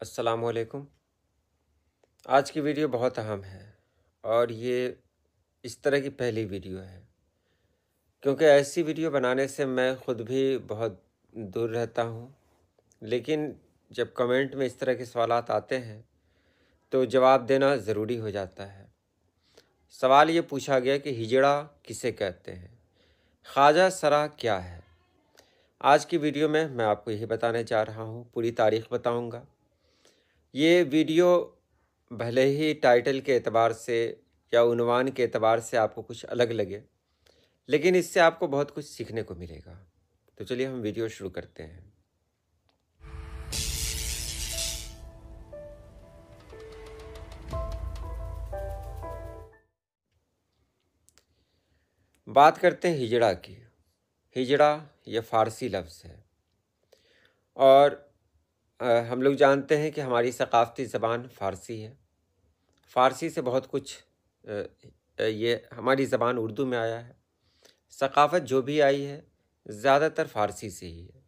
अस्सलामुअलैकुम। आज की वीडियो बहुत अहम है और ये इस तरह की पहली वीडियो है क्योंकि ऐसी वीडियो बनाने से मैं ख़ुद भी बहुत दूर रहता हूँ। लेकिन जब कमेंट में इस तरह के सवालात आते हैं तो जवाब देना ज़रूरी हो जाता है। सवाल ये पूछा गया कि हिजड़ा किसे कहते हैं, ख्वाजा सरा क्या है। आज की वीडियो में मैं आपको यही बताने जा रहा हूँ, पूरी तारीख़ बताऊँगा। ये वीडियो भले ही टाइटल के एतबार से या उन्वान के एतबार से आपको कुछ अलग लगे, लेकिन इससे आपको बहुत कुछ सीखने को मिलेगा। तो चलिए हम वीडियो शुरू करते हैं। बात करते हैं हिजड़ा की। हिजड़ा ये फ़ारसी लफ्ज़ है और हम लोग जानते हैं कि हमारी सकाफ़ती ज़बान फ़ारसी है। फ़ारसी से बहुत कुछ ये हमारी ज़बान उर्दू में आया है। सकाफ़त जो भी आई है ज़्यादातर फ़ारसी से ही है,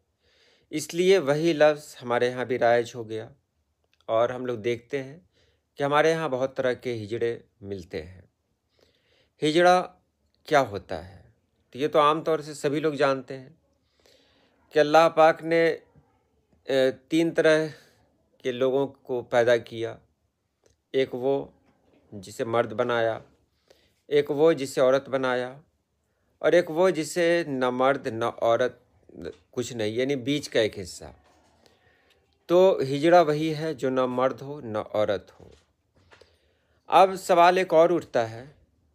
इसलिए वही लफ्ज़ हमारे यहाँ भी राइज हो गया। और हम लोग देखते हैं कि हमारे यहाँ बहुत तरह के हिजड़े मिलते हैं। हिजड़ा क्या होता है, तो ये तो आम तौर से सभी लोग जानते हैं कि अल्लाह पाक ने तीन तरह के लोगों को पैदा किया। एक वो जिसे मर्द बनाया, एक वो जिसे औरत बनाया, और एक वो जिसे न मर्द न औरत कुछ नहीं, यानी बीच का एक हिस्सा। तो हिजड़ा वही है जो न मर्द हो न औरत हो। अब सवाल एक और उठता है,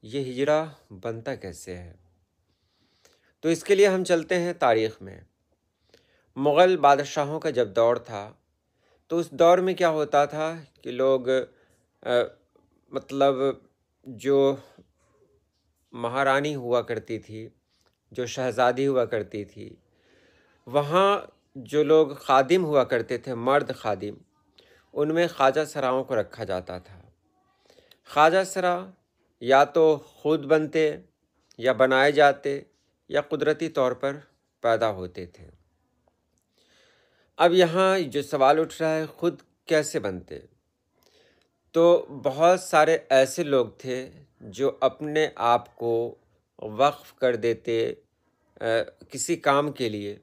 ये हिजड़ा बनता कैसे है। तो इसके लिए हम चलते हैं तारीख़ में। मुग़ल बादशाहों का जब दौर था तो उस दौर में क्या होता था कि लोग मतलब जो महारानी हुआ करती थी, जो शहज़ादी हुआ करती थी, वहाँ जो लोग खादिम हुआ करते थे, मर्द खादिम, उनमें ख्वाजा सराओं को रखा जाता था। ख्वाजा सरा या तो ख़ुद बनते या बनाए जाते या कुदरती तौर पर पैदा होते थे। अब यहाँ जो सवाल उठ रहा है, ख़ुद कैसे बनते। तो बहुत सारे ऐसे लोग थे जो अपने आप को वक्फ़ कर देते किसी काम के लिए।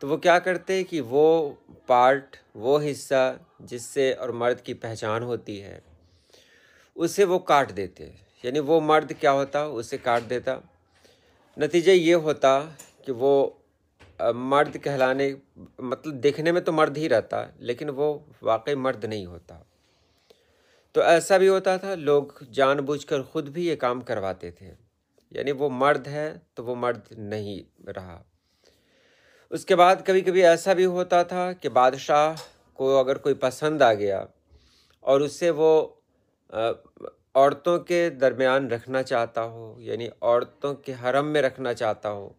तो वो क्या करते कि वो पार्ट, वो हिस्सा जिससे और मर्द की पहचान होती है, उसे वो काट देते। यानी वो मर्द क्या होता, उसे काट देता। नतीजा ये होता कि वो मर्द कहलाने, मतलब देखने में तो मर्द ही रहता, लेकिन वो वाकई मर्द नहीं होता। तो ऐसा भी होता था, लोग जानबूझकर ख़ुद भी ये काम करवाते थे, यानी वो मर्द है तो वो मर्द नहीं रहा। उसके बाद कभी कभी ऐसा भी होता था कि बादशाह को अगर कोई पसंद आ गया और उसे वो औरतों के दरमियान रखना चाहता हो, यानी औरतों के हरम में रखना चाहता हो,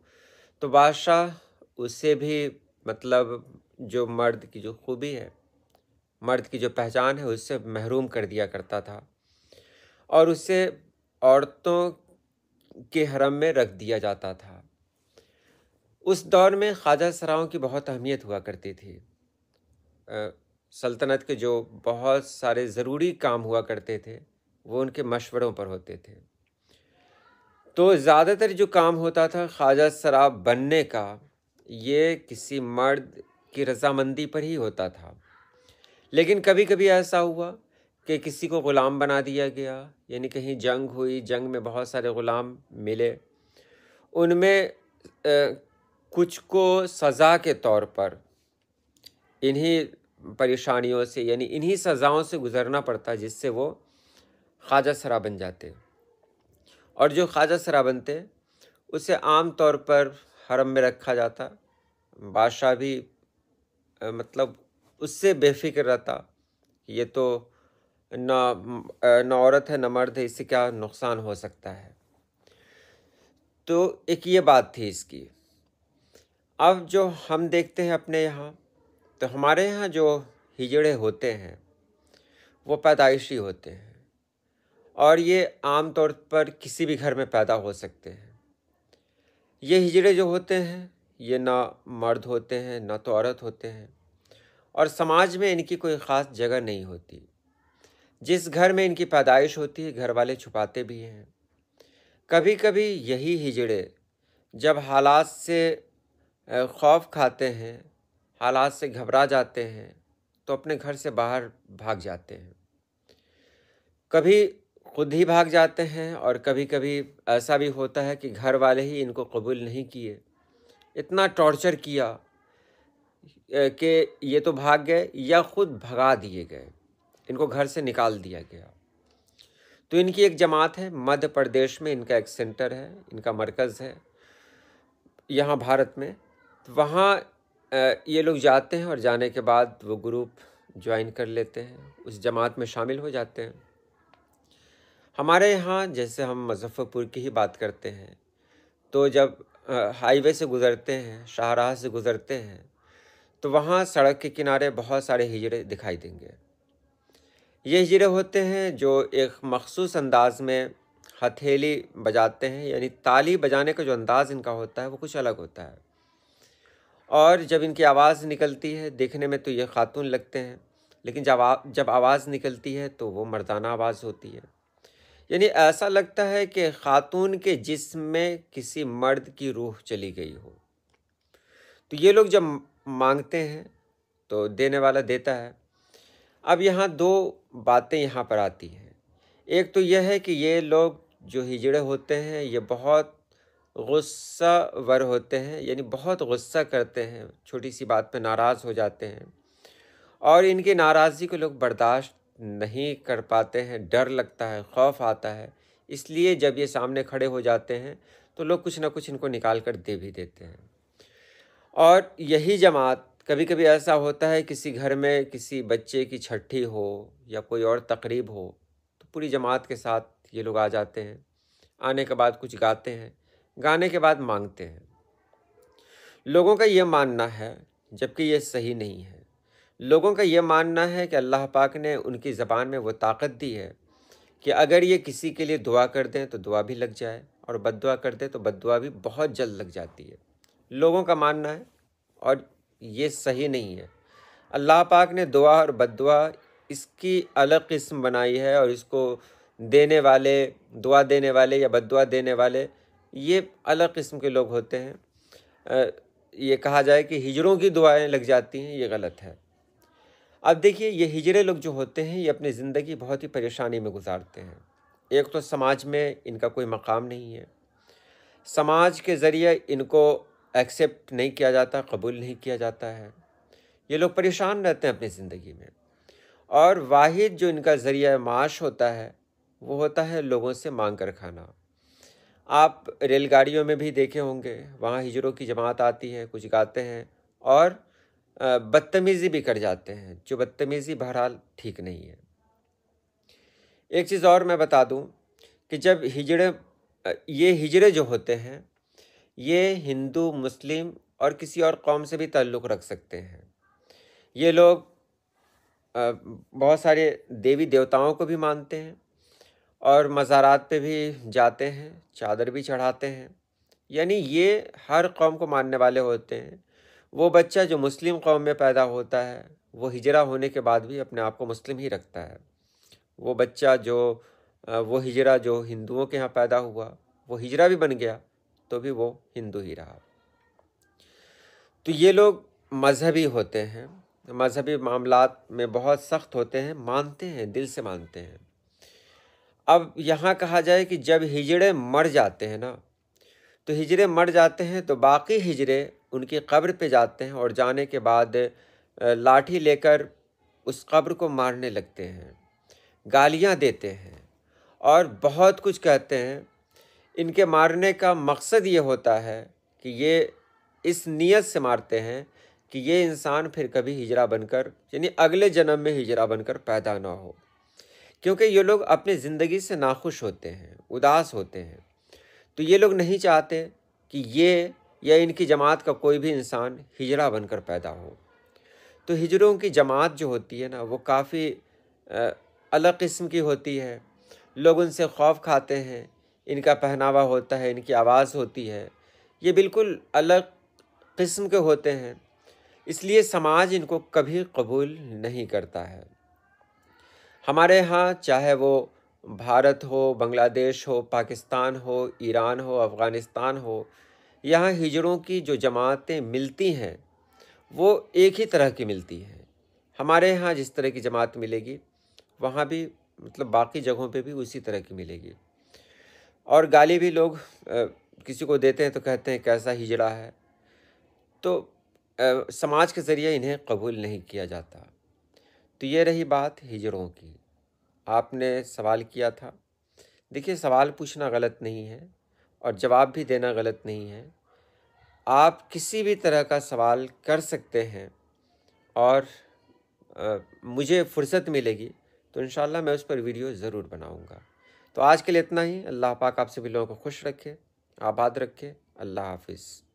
तो बादशाह उसे भी, मतलब जो मर्द की जो खूबी है, मर्द की जो पहचान है, उससे महरूम कर दिया करता था और उसे औरतों के हरम में रख दिया जाता था। उस दौर में ख्वाजा सराओं की बहुत अहमियत हुआ करती थी। सल्तनत के जो बहुत सारे ज़रूरी काम हुआ करते थे वो उनके मशवरों पर होते थे। तो ज़्यादातर जो काम होता था ख्वाजा सरा बनने का, ये किसी मर्द की रज़ामंदी पर ही होता था। लेकिन कभी कभी ऐसा हुआ कि किसी को ग़ुलाम बना दिया गया, यानी कहीं जंग हुई, जंग में बहुत सारे ग़ुलाम मिले, उनमें कुछ को सज़ा के तौर पर इन्हीं परेशानियों से, यानी इन्हीं सज़ाओं से गुज़रना पड़ता, जिससे वो ख्वाजा सरा बन जाते। और जो ख्वाजा सरा बनते उसे आम तौर पर हरम में रखा जाता। बादशाह भी मतलब उससे बेफिक्र रहता, ये तो न औरत है न मर्द है, इससे क्या नुकसान हो सकता है। तो एक ये बात थी इसकी। अब जो हम देखते हैं अपने यहाँ, तो हमारे यहाँ जो हिजड़े होते हैं वो पैदाइशी होते हैं और ये आम तौर पर किसी भी घर में पैदा हो सकते हैं। ये हिजड़े जो होते हैं ये ना मर्द होते हैं ना तो औरत होते हैं, और समाज में इनकी कोई ख़ास जगह नहीं होती। जिस घर में इनकी पैदाइश होती है, घर वाले छुपाते भी हैं। कभी कभी यही हिजड़े जब हालात से खौफ खाते हैं, हालात से घबरा जाते हैं, तो अपने घर से बाहर भाग जाते हैं। कभी खुद ही भाग जाते हैं और कभी कभी ऐसा भी होता है कि घर वाले ही इनको कबूल नहीं किए, इतना टॉर्चर किया कि ये तो भाग गए या खुद भगा दिए गए, इनको घर से निकाल दिया गया। तो इनकी एक जमात है मध्य प्रदेश में, इनका एक सेंटर है, इनका मरकज़ है यहाँ भारत में। तो वहाँ ये लोग जाते हैं और जाने के बाद वो ग्रुप ज्वाइन कर लेते हैं, उस जमात में शामिल हो जाते हैं। हमारे यहाँ जैसे हम मुज़फ़्फ़रपुर की ही बात करते हैं, तो जब हाईवे से गुज़रते हैं, शाहराह से गुज़रते हैं, तो वहाँ सड़क के किनारे बहुत सारे हिजड़े दिखाई देंगे। ये हिजड़े होते हैं जो एक मख़सूस अंदाज़ में हथेली बजाते हैं, यानी ताली बजाने का जो अंदाज़ इनका होता है वो कुछ अलग होता है। और जब इनकी आवाज़ निकलती है, देखने में तो ये ख़ातून लगते हैं, लेकिन जब आवाज़ निकलती है तो वो मर्दाना आवाज़ होती है। यानी ऐसा लगता है कि ख़ातून के जिस्म में किसी मर्द की रूह चली गई हो। तो ये लोग जब मांगते हैं तो देने वाला देता है। अब यहाँ दो बातें यहाँ पर आती हैं। एक तो यह है कि ये लोग जो हिजड़े होते हैं ये बहुत गुस्सावर होते हैं, यानी बहुत गुस्सा करते हैं, छोटी सी बात पे नाराज़ हो जाते हैं और इनकी नाराज़गी को लोग बर्दाश्त नहीं कर पाते हैं, डर लगता है, खौफ आता है। इसलिए जब ये सामने खड़े हो जाते हैं तो लोग कुछ ना कुछ इनको निकाल कर दे भी देते हैं। और यही जमात कभी कभी ऐसा होता है, किसी घर में किसी बच्चे की छठी हो या कोई और तकरीब हो, तो पूरी जमात के साथ ये लोग आ जाते हैं। आने के बाद कुछ गाते हैं, गाने के बाद मांगते हैं। लोगों का ये मानना है, जबकि ये सही नहीं है, लोगों का ये मानना है कि अल्लाह पाक ने उनकी ज़बान में वो ताकत दी है कि अगर ये किसी के लिए दुआ कर दें तो दुआ भी लग जाए और बद्दुआ कर दें तो बद्दुआ भी बहुत जल्द लग जाती है। लोगों का मानना है और ये सही नहीं है। अल्लाह पाक ने दुआ और बद्दुआ इसकी अलग किस्म बनाई है और इसको देने वाले, दुआ देने वाले या बद्दुआ देने वाले, ये अलग किस्म के लोग होते हैं। ये कहा जाए कि हिजड़ों की दुआएं लग जाती हैं, ये गलत है। अब देखिए, ये हिजड़े लोग जो होते हैं ये अपनी ज़िंदगी बहुत ही परेशानी में गुजारते हैं। एक तो समाज में इनका कोई मकाम नहीं है, समाज के ज़रिए इनको एक्सेप्ट नहीं किया जाता, कबूल नहीं किया जाता है। ये लोग परेशान रहते हैं अपनी ज़िंदगी में और वाहिद जो इनका ज़रिया माश होता है वो होता है लोगों से मांग कर खाना। आप रेलगाड़ियों में भी देखे होंगे, वहाँ हिजड़ों की जमात आती है, कुछ गाते हैं और बदतमीज़ी भी कर जाते हैं, जो बदतमीज़ी बहरहाल ठीक नहीं है। एक चीज़ और मैं बता दूं कि जब ये हिजड़े जो होते हैं ये हिंदू, मुस्लिम और किसी और कौम से भी ताल्लुक़ रख सकते हैं। ये लोग बहुत सारे देवी देवताओं को भी मानते हैं और मज़ारात पे भी जाते हैं, चादर भी चढ़ाते हैं। यानी ये हर कौम को मानने वाले होते हैं। वो बच्चा जो मुस्लिम कौम में पैदा होता है वो हिजड़ा होने के बाद भी अपने आप को मुस्लिम ही रखता है। वो बच्चा वो हिजड़ा जो हिंदुओं के यहाँ पैदा हुआ वो हिजड़ा भी बन गया तो भी वो हिंदू ही रहा। तो ये लोग मजहबी होते हैं, मजहबी मामलात में बहुत सख्त होते हैं, मानते हैं, दिल से मानते हैं। अब यहाँ कहा जाए कि जब हिजड़े मर जाते हैं ना, तो हिजड़े मर जाते हैं तो बाकी हिजड़े उनकी कब्र पे जाते हैं और जाने के बाद लाठी लेकर उस कब्र को मारने लगते हैं, गालियाँ देते हैं और बहुत कुछ कहते हैं। इनके मारने का मकसद ये होता है कि ये इस नीयत से मारते हैं कि ये इंसान फिर कभी हिजड़ा बनकर, यानी अगले जन्म में हिजड़ा बनकर पैदा ना हो, क्योंकि ये लोग अपनी ज़िंदगी से नाखुश होते हैं, उदास होते हैं। तो ये लोग नहीं चाहते कि ये या इनकी जमात का कोई भी इंसान हिजड़ा बनकर पैदा हो। तो हिजड़ों की जमात जो होती है ना वो काफ़ी अलग किस्म की होती है। लोग उनसे खौफ खाते हैं, इनका पहनावा होता है, इनकी आवाज़ होती है, ये बिल्कुल अलग किस्म के होते हैं। इसलिए समाज इनको कभी कबूल नहीं करता है। हमारे यहाँ चाहे वो भारत हो, बांग्लादेश हो, पाकिस्तान हो, ईरान हो, अफ़गानिस्तान हो, यहाँ हिजड़ों की जो जमातें मिलती हैं वो एक ही तरह की मिलती हैं। हमारे यहाँ जिस तरह की जमात मिलेगी वहाँ भी मतलब बाकी जगहों पे भी उसी तरह की मिलेगी। और गाली भी लोग किसी को देते हैं तो कहते हैं कैसा हिजड़ा है। तो समाज के ज़रिए इन्हें कबूल नहीं किया जाता। तो ये रही बात हिजड़ों की। आपने सवाल किया था। देखिए, सवाल पूछना गलत नहीं है और जवाब भी देना गलत नहीं है। आप किसी भी तरह का सवाल कर सकते हैं और मुझे फ़ुर्सत मिलेगी तो इंशाल्लाह मैं उस पर वीडियो ज़रूर बनाऊंगा। तो आज के लिए इतना ही। अल्लाह पाक आप सभी लोगों को खुश रखे, आबाद रखे। अल्लाह हाफ़िज़।